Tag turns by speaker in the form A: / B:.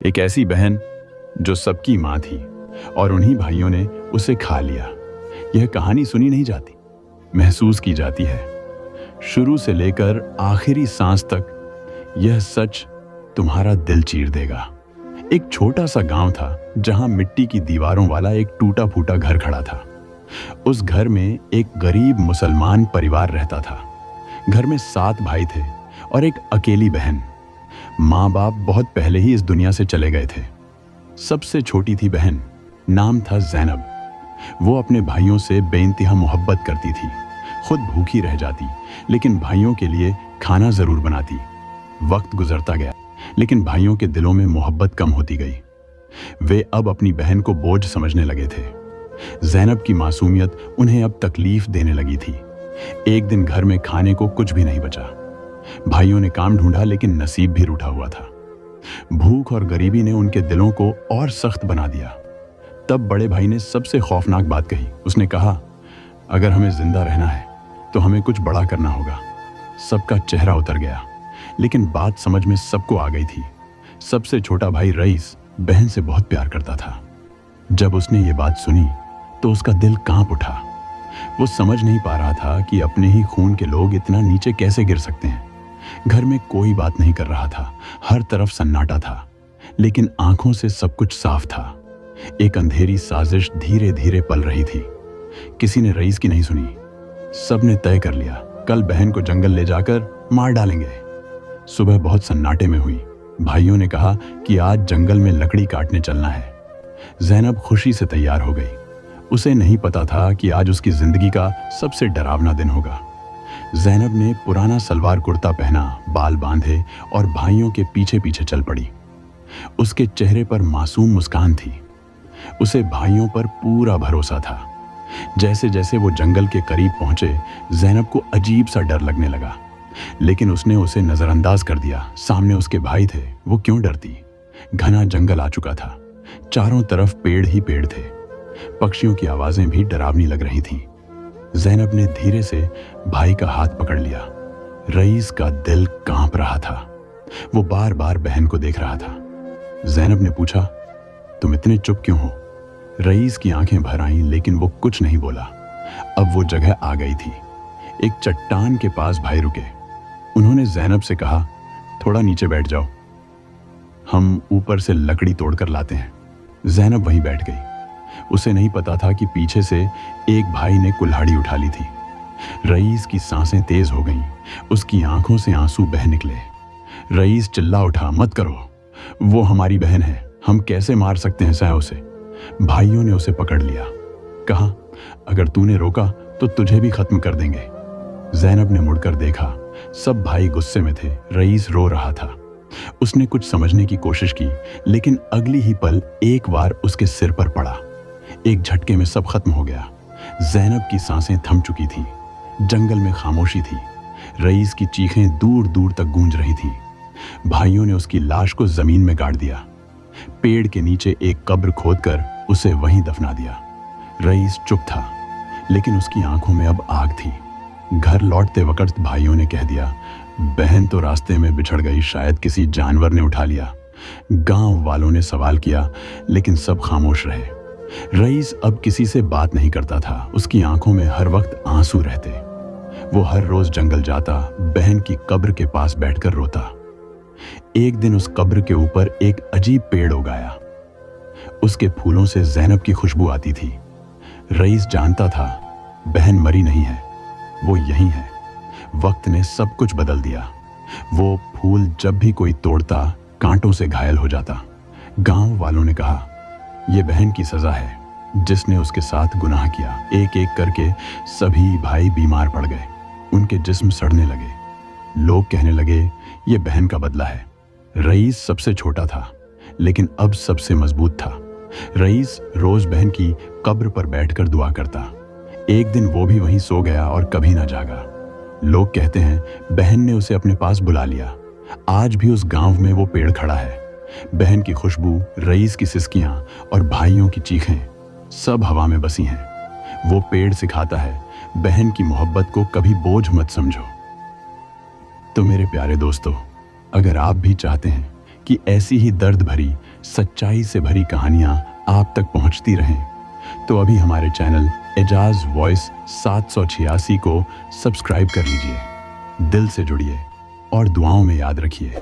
A: एक ऐसी बहन जो सबकी माँ थी और उन्हीं भाइयों ने उसे खा लिया। यह कहानी सुनी नहीं जाती, महसूस की जाती है। शुरू से लेकर आखिरी सांस तक यह सच तुम्हारा दिल चीर देगा। एक छोटा सा गांव था जहां मिट्टी की दीवारों वाला एक टूटा फूटा घर खड़ा था। उस घर में एक गरीब मुसलमान परिवार रहता था। घर में 7 भाई थे और एक अकेली बहन। माँ बाप बहुत पहले ही इस दुनिया से चले गए थे। सबसे छोटी थी बहन, नाम था ज़ैनब। वो अपने भाइयों से बेइंतहा मोहब्बत करती थी। खुद भूखी रह जाती, लेकिन भाइयों के लिए खाना जरूर बनाती। वक्त गुजरता गया, लेकिन भाइयों के दिलों में मोहब्बत कम होती गई। वे अब अपनी बहन को बोझ समझने लगे थे। ज़ैनब की मासूमियत उन्हें अब तकलीफ देने लगी थी। एक दिन घर में खाने को कुछ भी नहीं बचा। भाइयों ने काम ढूंढा, लेकिन नसीब भी रूठा हुआ था। भूख और गरीबी ने उनके दिलों को और सख्त बना दिया। तब बड़े भाई ने सबसे खौफनाक बात कही। उसने कहा, अगर हमें जिंदा रहना है तो हमें कुछ बड़ा करना होगा। सबका चेहरा उतर गया, लेकिन बात समझ में सबको आ गई थी। सबसे छोटा भाई रईस बहन से बहुत प्यार करता था। जब उसने ये बात सुनी तो उसका दिल कांप उठा। वो समझ नहीं पा रहा था कि अपने ही खून के लोग इतना नीचे कैसे गिर सकते हैं। घर में कोई बात नहीं कर रहा था, हर तरफ सन्नाटा था, लेकिन आंखों से सब कुछ साफ था। एक अंधेरी साजिश धीरे धीरे पल रही थी। किसी ने रईस की नहीं सुनी। सबने तय कर लिया, कल बहन को जंगल ले जाकर मार डालेंगे। सुबह बहुत सन्नाटे में हुई। भाइयों ने कहा कि आज जंगल में लकड़ी काटने चलना है। ज़ैनब खुशी से तैयार हो गई। उसे नहीं पता था कि आज उसकी जिंदगी का सबसे डरावना दिन होगा। ज़ैनब ने पुराना सलवार कुर्ता पहना, बाल बांधे और भाइयों के पीछे पीछे चल पड़ी। उसके चेहरे पर मासूम मुस्कान थी। उसे भाइयों पर पूरा भरोसा था। जैसे जैसे वो जंगल के करीब पहुंचे, ज़ैनब को अजीब सा डर लगने लगा, लेकिन उसने उसे नजरअंदाज कर दिया। सामने उसके भाई थे, वो क्यों डरती। घना जंगल आ चुका था, चारों तरफ पेड़ ही पेड़ थे। पक्षियों की आवाजें भी डरावनी लग रही थीं। ज़ैनब ने धीरे से भाई का हाथ पकड़ लिया। रईस का दिल कांप रहा था। वो बार बार बहन को देख रहा था। ज़ैनब ने पूछा, तुम इतने चुप क्यों हो। रईस की आंखें भर आईं, लेकिन वो कुछ नहीं बोला। अब वो जगह आ गई थी। एक चट्टान के पास भाई रुके। उन्होंने ज़ैनब से कहा, थोड़ा नीचे बैठ जाओ, हम ऊपर से लकड़ी तोड़कर लाते हैं। ज़ैनब वहीं बैठ गई। उसे नहीं पता था कि पीछे से एक भाई ने कुल्हाड़ी उठा ली थी। रईस की सांसें तेज हो गईं। उसकी आंखों से आंसू बह निकले। रईस चिल्ला उठा, मत करो, वो हमारी बहन है, हम कैसे मार सकते हैं सह उसे। भाइयों ने उसे पकड़ लिया। कहा, अगर तूने रोका तो तुझे भी खत्म कर देंगे। ज़ैनब ने मुड़कर देखा। सब भाई गुस्से में थे। रईस रो रहा था। उसने कुछ समझने की कोशिश की, लेकिन अगली ही पल एक वार उसके सिर पर पड़ा। एक झटके में सब खत्म हो गया। ज़ैनब की सांसें थम चुकी थीं। जंगल में खामोशी थी। रईस की चीखें दूर दूर तक गूंज रही थीं। भाइयों ने उसकी लाश को जमीन में गाड़ दिया। पेड़ के नीचे एक कब्र खोदकर उसे वहीं दफना दिया। रईस चुप था, लेकिन उसकी आंखों में अब आग थी। घर लौटते वक्त भाइयों ने कह दिया, बहन तो रास्ते में बिछड़ गई, शायद किसी जानवर ने उठा लिया। गांव वालों ने सवाल किया, लेकिन सब खामोश रहे। रईस अब किसी से बात नहीं करता था। उसकी आंखों में हर वक्त आंसू रहते। वो हर रोज जंगल जाता, बहन की कब्र के पास बैठकर रोता। एक दिन उस कब्र के ऊपर एक अजीब पेड़ उगाया। उसके फूलों से ज़ैनब की खुशबू आती थी। रईस जानता था बहन मरी नहीं है, वो यहीं है। वक्त ने सब कुछ बदल दिया। वो फूल जब भी कोई तोड़ता, कांटों से घायल हो जाता। गांव वालों ने कहा, यह बहन की सजा है, जिसने उसके साथ गुनाह किया। एक एक करके सभी भाई बीमार पड़ गए। उनके जिस्म सड़ने लगे। लोग कहने लगे, यह बहन का बदला है। रईस सबसे छोटा था, लेकिन अब सबसे मजबूत था। रईस रोज बहन की कब्र पर बैठकर दुआ करता। एक दिन वो भी वहीं सो गया और कभी ना जागा। लोग कहते हैं बहन ने उसे अपने पास बुला लिया। आज भी उस गांव में वो पेड़ खड़ा है। बहन की खुशबू, रईस की सिसकियां और भाइयों की चीखें सब हवा में बसी हैं। वो पेड़ सिखाता है, बहन की मोहब्बत को कभी बोझ मत समझो। तो मेरे प्यारे दोस्तों, अगर आप भी चाहते हैं कि ऐसी ही दर्द भरी सच्चाई से भरी कहानियां आप तक पहुंचती रहें, तो अभी हमारे चैनल एजाज वॉइस 786 को सब्सक्राइब कर लीजिए। दिल से जुड़िए और दुआओं में याद रखिए।